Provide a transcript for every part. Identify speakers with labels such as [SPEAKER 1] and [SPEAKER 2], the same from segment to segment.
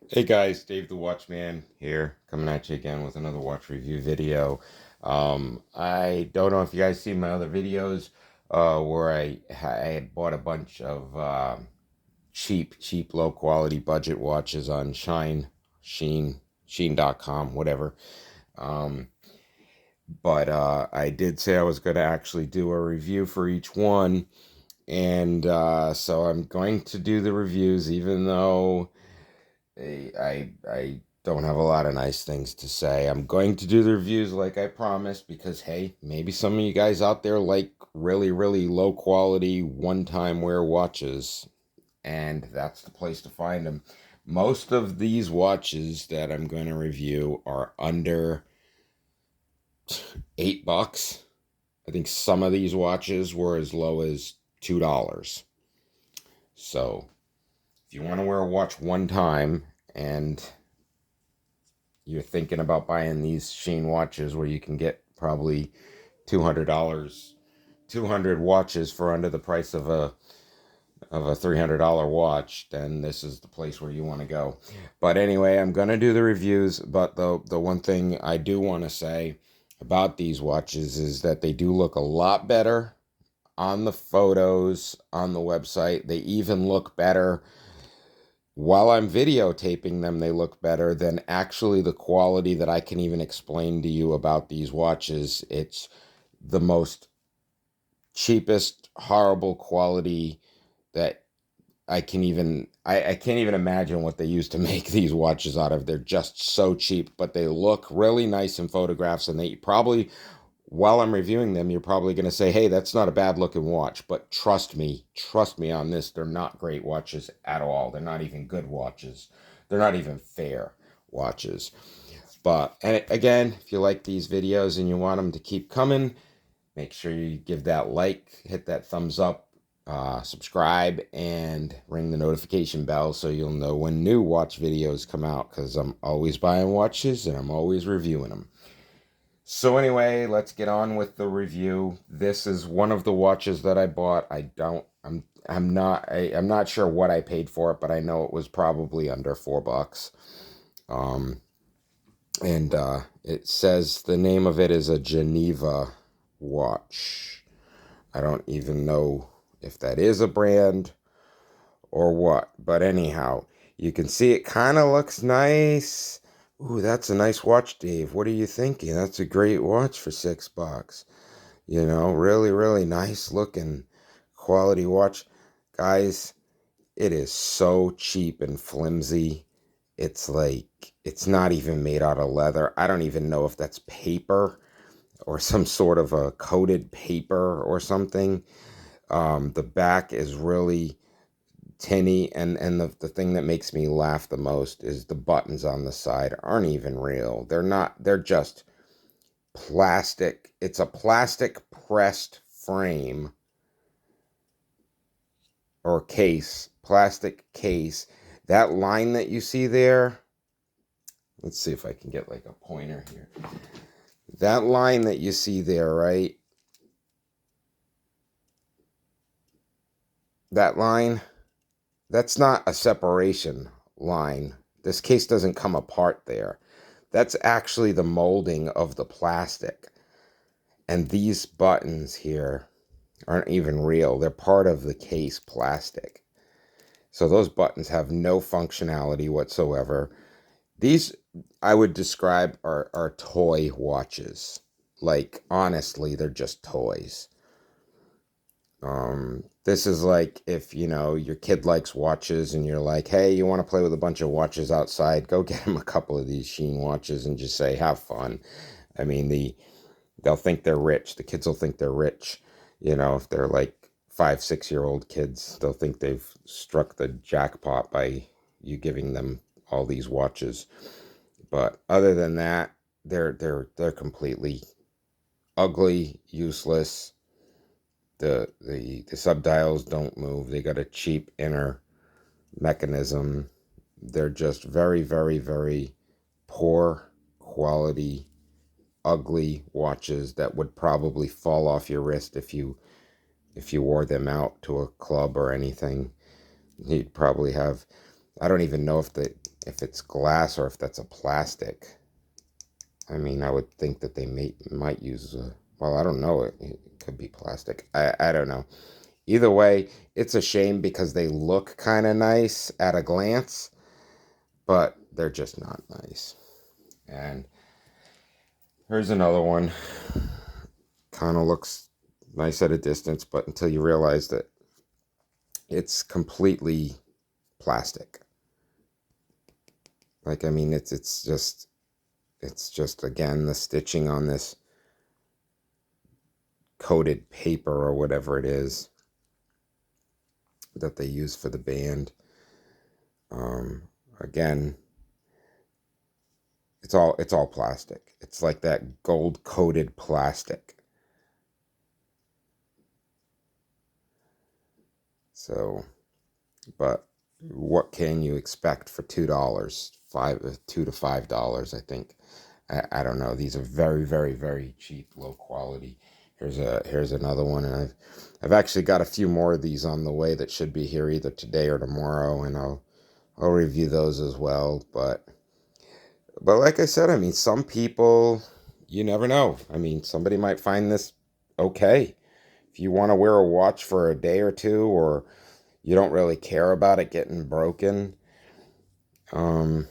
[SPEAKER 1] Hey guys, Dave the Watchman here, coming at you again with another watch review video. I don't know if you guys see my other videos where I had bought a bunch of cheap, low quality budget watches on Sheen.com, whatever. Um, but I did say I was going to actually do a review for each one, and so I'm going to do the reviews, even though I don't have a lot of nice things to say. I'm going to do the reviews like I promised because hey, maybe some of you guys out there like really low quality one time wear watches, and that's the place to find them. Most of these watches that I'm going to review are under $8. I think some of these watches were as low as $2. So if you want to wear a watch one time and you're thinking about buying these Sheen watches where you can get probably $200, 200 watches for under the price of a $300 watch, then this is the place where you want to go. But anyway, I'm going to do the reviews, but the one thing I do want to say about these watches is that they do look a lot better on the photos on the website. They even look better while I'm videotaping them. They look better than actually the quality that I can even explain to you about these watches. It's the most cheapest, horrible quality that I can't even imagine what they use to make these watches out of. They're just so cheap, but they look really nice in photographs, and they probably, while I'm reviewing them, you're probably going to say, hey, that's not a bad looking watch. But trust me on this, they're not great watches at all. They're not even good watches. They're not even fair watches. But and again, if you like these videos and you want them to keep coming, make sure you give that like, hit that thumbs up, subscribe, and ring the notification bell so you'll know when new watch videos come out, because I'm always buying watches and I'm always reviewing them. So anyway, let's get on with the review. This is one of the watches that I bought. I'm not sure what I paid for it, but I know it was probably under $4. Um, and it says the name of it is a Geneva watch. I don't even know if that is a brand or what, but anyhow, you can see it kind of looks nice. Ooh, that's a nice watch, Dave. What are you thinking? That's a great watch for $6. You know, really nice looking quality watch. Guys, it is so cheap and flimsy. It's like, it's not even made out of leather. I don't even know if that's paper or some sort of a coated paper or something. The back is really tinny, and the thing that makes me laugh the most is the buttons on the side aren't even real. They're not, they're just plastic. It's a plastic pressed frame or case, plastic case. That line that you see there, let's see if I can get like a pointer here. That line that you see there, right? That line, that's not a separation line. This case doesn't come apart there. That's actually the molding of the plastic. And these buttons here aren't even real. They're part of the case plastic. So those buttons have no functionality whatsoever. These, I would describe, are toy watches. Like, honestly, they're just toys. This is like if, you know, your kid likes watches and you're like, hey, you want to play with a bunch of watches outside, go get him a couple of these Sheen watches and just say, have fun. I mean, they'll think they're rich. The kids will think they're rich. You know, if they're like 5, 6 year old kids, they'll think they've struck the jackpot by you giving them all these watches. But other than that, they're completely ugly, useless. The subdials don't move. They got a cheap inner mechanism. They're just very poor quality, ugly watches that would probably fall off your wrist if you wore them out to a club or anything. You'd probably have, I don't even know if if it's glass or if that's a plastic. I mean, I would think that they might use well, I don't know. It could be plastic. I don't know. Either way, it's a shame because they look kind of nice at a glance, but they're just not nice. And here's another one. Kind of looks nice at a distance, but until you realize that it's completely plastic. Like, I mean, it's just again the stitching on this coated paper or whatever it is that they use for the band. Again, it's all plastic. It's like that gold coated plastic. So, but what can you expect for $2? $2 to $5, I think. I don't know. These are very, very, very cheap, low quality. Here's another one, and I've actually got a few more of these on the way that should be here either today or tomorrow, and I'll review those as well. But like I said, I mean, some people, you never know. I mean, somebody might find this okay. If you want to wear a watch for a day or two, or you don't really care about it getting broken, yeah,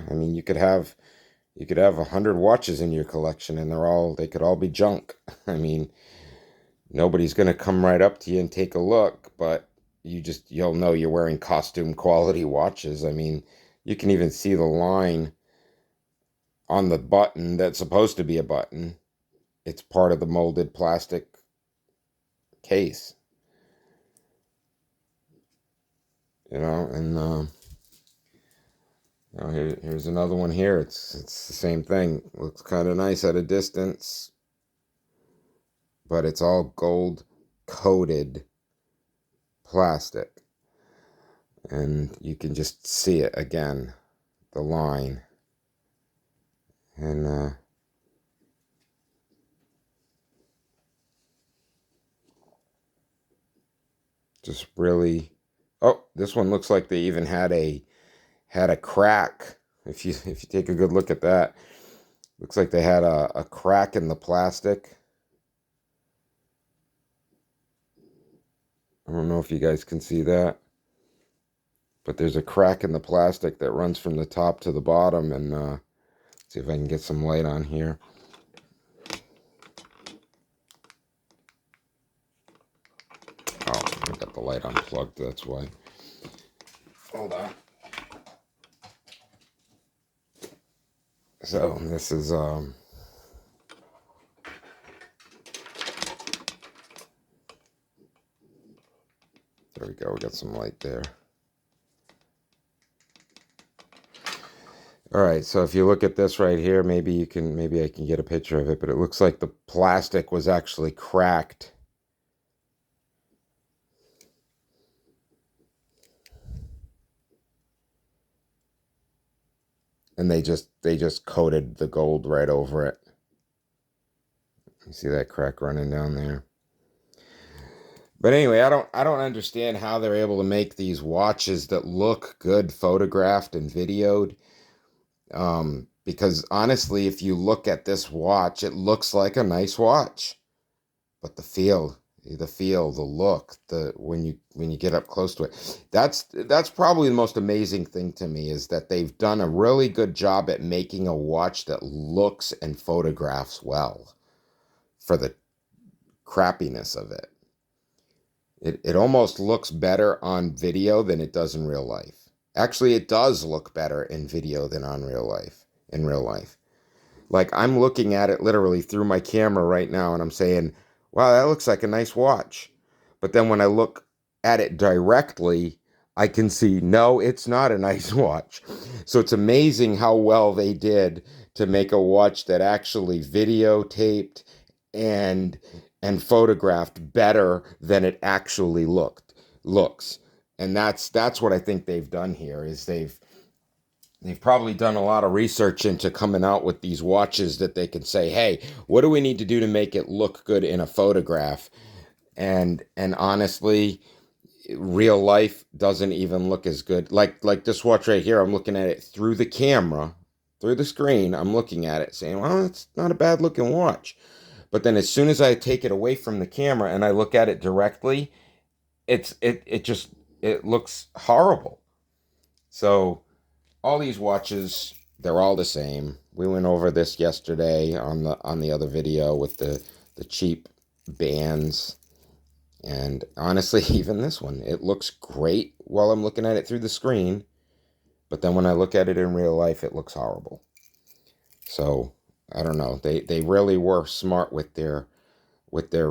[SPEAKER 1] I mean, you could have 100 watches in your collection, and they could all be junk. I mean, nobody's gonna come right up to you and take a look, but you'll know you're wearing costume quality watches. I mean, you can even see the line on the button that's supposed to be a button. It's part of the molded plastic case, and here's another one here. It's the same thing. Looks kind of nice at a distance, but it's all gold coated plastic, and you can just see it again, the line, and just really. Oh, this one looks like they even had a crack. If you take a good look at that, looks like they had a crack in the plastic. I don't know if you guys can see that, but there's a crack in the plastic that runs from the top to the bottom, and see if I can get some light on here. Oh, I got the light unplugged, that's why. Hold on. So this is there we go, we got some light there. All right, so if you look at this right here, maybe I can get a picture of it, but it looks like the plastic was actually cracked. And they just coated the gold right over it. You see that crack running down there. But anyway, I don't understand how they're able to make these watches that look good photographed and videoed. Because honestly, if you look at this watch, it looks like a nice watch, but the feel, the look, when you get up close to it, that's probably the most amazing thing to me, is that they've done a really good job at making a watch that looks and photographs well for the crappiness of it. It almost looks better on video than it does in real life. Actually, it does look better in video than in real life. Like, I'm looking at it literally through my camera right now, and I'm saying, wow, that looks like a nice watch. But then when I look at it directly, I can see, no, it's not a nice watch. So it's amazing how well they did to make a watch that actually videotaped and photographed better than it actually looks. And that's what I think they've done here, is they've probably done a lot of research into coming out with these watches that they can say, hey, what do we need to do to make it look good in a photograph? And honestly, real life doesn't even look as good. Like this watch right here, I'm looking at it through the camera, through the screen. I'm looking at it saying, well, it's not a bad looking watch. But then as soon as I take it away from the camera and I look at it directly, it looks horrible. So all these watches, they're all the same. We went over this yesterday on the other video with the cheap bands. And honestly, even this one, it looks great while I'm looking at it through the screen, but then when I look at it in real life, it looks horrible. So I don't know. They really were smart with their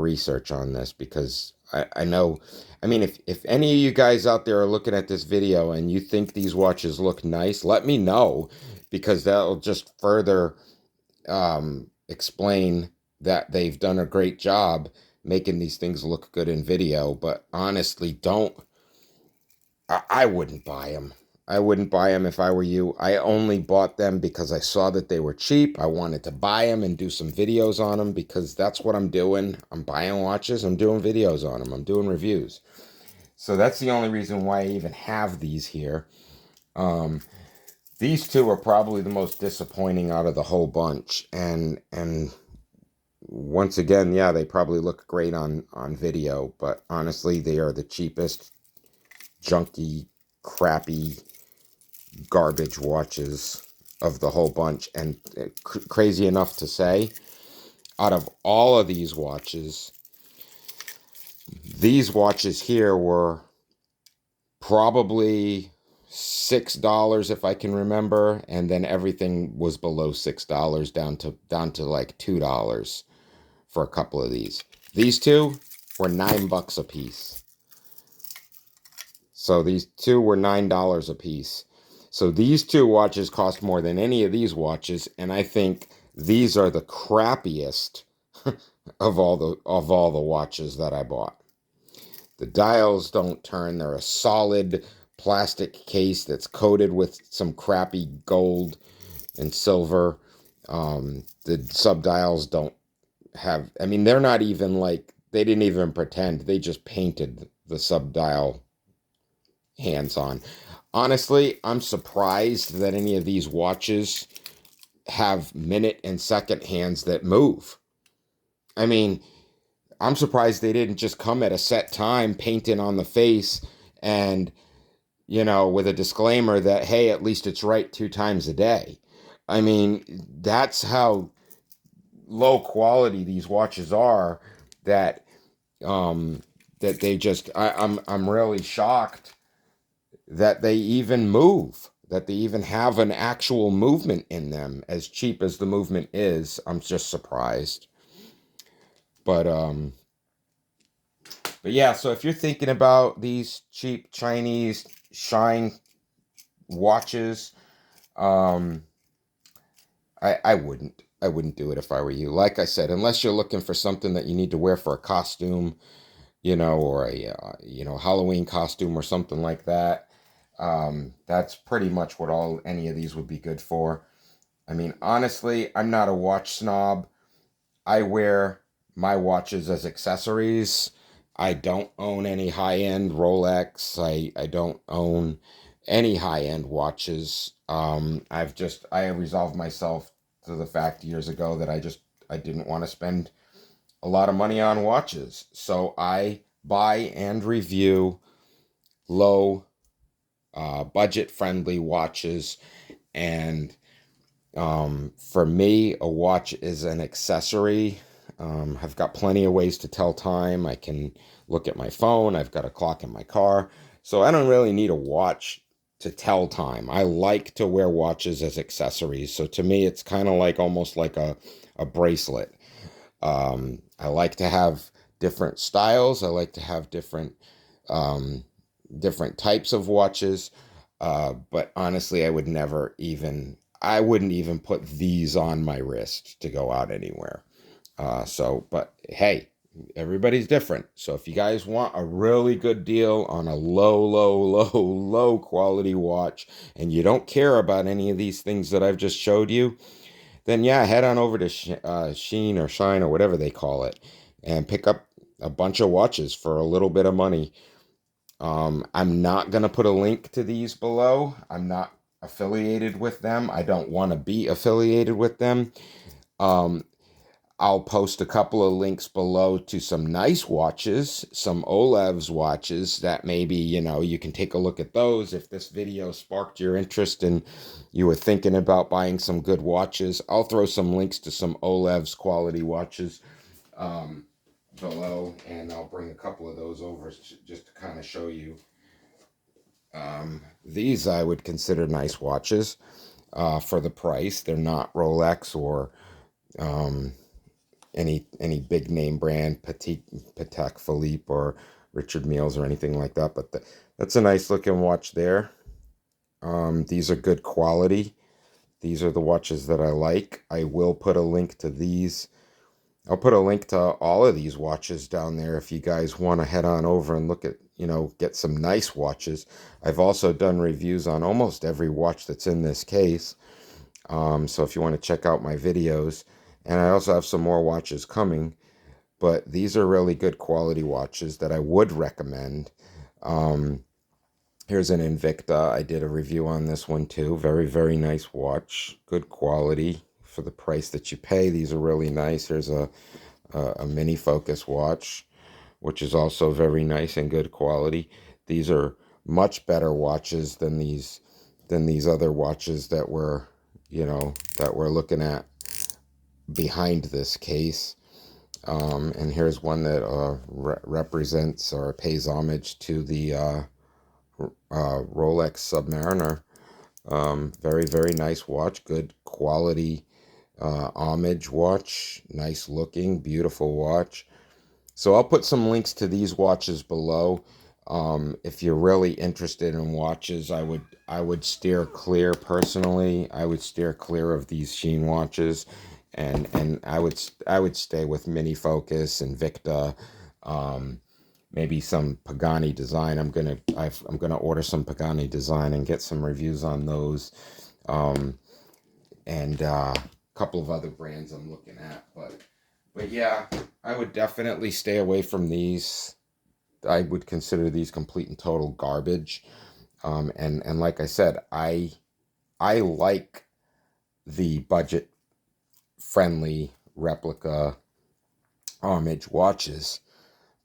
[SPEAKER 1] research on this, because I know, I mean, if any of you guys out there are looking at this video and you think these watches look nice, let me know, because that'll just further explain that they've done a great job making these things look good in video. But honestly, I wouldn't buy them. I wouldn't buy them if I were you. I only bought them because I saw that they were cheap. I wanted to buy them and do some videos on them, because that's what I'm doing. I'm buying watches. I'm doing videos on them. I'm doing reviews. So that's the only reason why I even have these here. These two are probably the most disappointing out of the whole bunch. And once again, yeah, they probably look great on video, but honestly, they are the cheapest, junky, crappy, garbage watches of the whole bunch. And crazy enough to say, out of all of these watches here were probably $6 if I can remember, and then everything was below $6, down to like $2 for a couple of these. These two were $9 a piece. So these two were $9 a piece. So these two watches cost more than any of these watches, and I think these are the crappiest of all the watches that I bought. The dials don't turn. They're a solid plastic case that's coated with some crappy gold and silver. The subdials don't have, I mean, they're not even like, they didn't even pretend. They just painted the subdial hands on. Honestly, I'm surprised that any of these watches have minute and second hands that move. I mean, I'm surprised they didn't just come at a set time, painted on the face, and, with a disclaimer that, hey, at least it's right 2 times a day. I mean, that's how low quality these watches are, that they just, I'm really shocked that they even move, that they even have an actual movement in them. As cheap as the movement is, I'm just surprised. But yeah, so if you're thinking about these cheap Chinese shine watches, I wouldn't do it if I were you. Like I said, unless you're looking for something that you need to wear for a costume, or a Halloween costume or something like that. That's pretty much what any of these would be good for. I mean, honestly, I'm not a watch snob. I wear my watches as accessories. I don't own any high-end Rolex. I don't own any high-end watches. I resolved myself to the fact years ago that I didn't want to spend a lot of money on watches. So I buy and review low, budget-friendly watches. And for me, a watch is an accessory. I've got plenty of ways to tell time. I can look at my phone. I've got a clock in my car. So I don't really need a watch to tell time. I like to wear watches as accessories. So to me, it's kind of like almost like a bracelet. I like to have different styles. I like to have different types of watches. But honestly, I wouldn't even put these on my wrist to go out anywhere. But hey, everybody's different. So if you guys want a really good deal on a low quality watch, and you don't care about any of these things that I've just showed you, then yeah, head on over to Sheen or Shine or whatever they call it, and pick up a bunch of watches for a little bit of money. I'm not going to put a link to these below. I'm not affiliated with them. I don't want to be affiliated with them. Um, I'll post a couple of links below to some nice watches, some Olev's watches that maybe, you can take a look at those. If this video sparked your interest and you were thinking about buying some good watches, I'll throw some links to some Olev's quality watches below, and I'll bring a couple of those over just to kind of show you. These I would consider nice watches for the price. They're not Rolex or any big name brand, Patek Philippe or Richard Mille or anything like that. But that's a nice looking watch there. These are good quality. These are the watches that I like. I will put a link to these. I'll put a link to all of these watches down there if you guys want to head on over and look at, get some nice watches. I've also done reviews on almost every watch that's in this case. So if you want to check out my videos, and I also have some more watches coming, but these are really good quality watches that I would recommend. Here's an Invicta. I did a review on this one too. Very, very nice watch. Good quality for the price that you pay. These are really nice. There's a mini focus watch, which is also very nice and good quality. These are much better watches than these other watches that we're looking at behind this case. And here's one that represents or pays homage to the Rolex Submariner. Very, very nice watch. Good quality homage watch. Nice looking, beautiful watch. So I'll put some links to these watches below. If you're really interested in watches, I would steer clear personally. I would steer clear of these Sheen watches, and I would stay with Mini Focus, Invicta, maybe some Pagani design. I'm gonna order some Pagani design and get some reviews on those, and a couple of other brands I'm looking at, but yeah, I would definitely stay away from these. I would consider these complete and total garbage. And like I said, I like the budget friendly replica homage watches,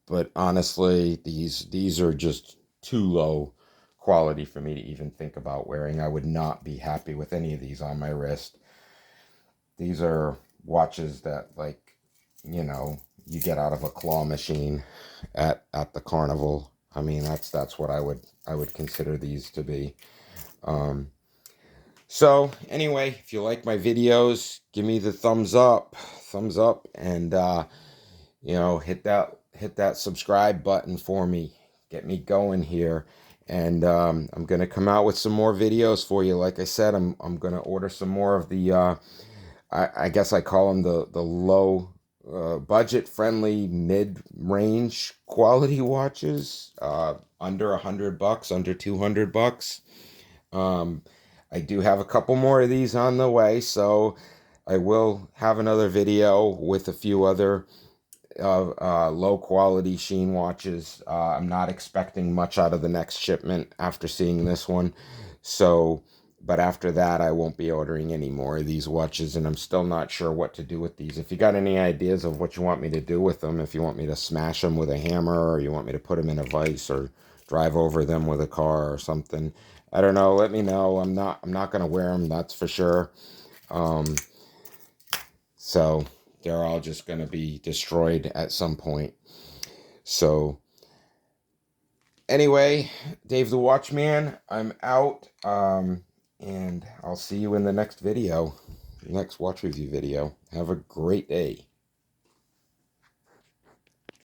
[SPEAKER 1] but honestly, these are just too low quality for me to even think about wearing. I would not be happy with any of these on my wrist. These are watches that, like, you get out of a claw machine at the carnival. I mean, that's what I would consider these to be. So anyway, if you like my videos, give me the thumbs up, and hit that subscribe button for me. Get me going here. And I'm gonna come out with some more videos for you. Like I said, I'm gonna order some more of the I guess I call them the low budget friendly mid-range quality watches, under $100, under $200. I do have a couple more of these on the way, so I will have another video with a few other low quality Sheen watches. I'm not expecting much out of the next shipment after seeing this one, so but after that I won't be ordering any more of these watches, and I'm still not sure what to do with these. If you got any ideas of what you want me to do with them, if you want me to smash them with a hammer, or you want me to put them in a vise, or drive over them with a car or something, I don't know, let me know. I'm not going to wear them, that's for sure. So they're all just going to be destroyed at some point. So anyway, Dave the Watchman, I'm out. And I'll see you in the next video, next watch review video. Have a great day.